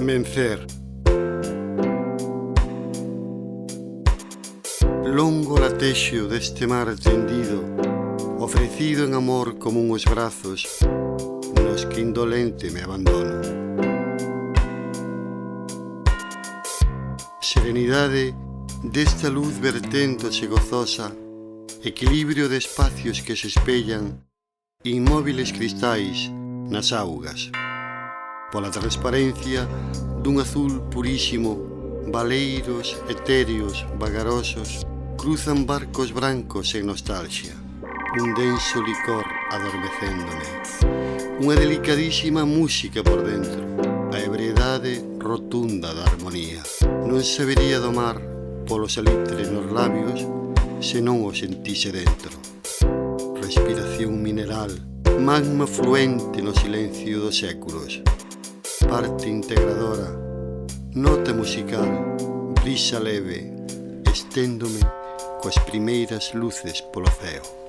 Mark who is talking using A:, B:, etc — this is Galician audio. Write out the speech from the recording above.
A: Vencer. Longo latexo deste mar tendido, ofrecido en amor como uns brazos nos que indolente me abandono. Serenidade desta luz verténdoche gozosa, equilibrio de espacios que se espellan, inmóviles cristais nas augas. Pola transparencia dun azul purísimo, valeiros etéreos vagarosos cruzan barcos brancos en nostalgia, un denso licor adormecéndome, unha delicadísima música por dentro, a ebriedade rotunda da armonía. Non sabería domar polo salitre nos labios se non o sentise dentro. Respiración mineral, magma fluente no silencio dos séculos, parte integradora, nota musical, brisa leve, esténdome coas primeiras luces polo ceo.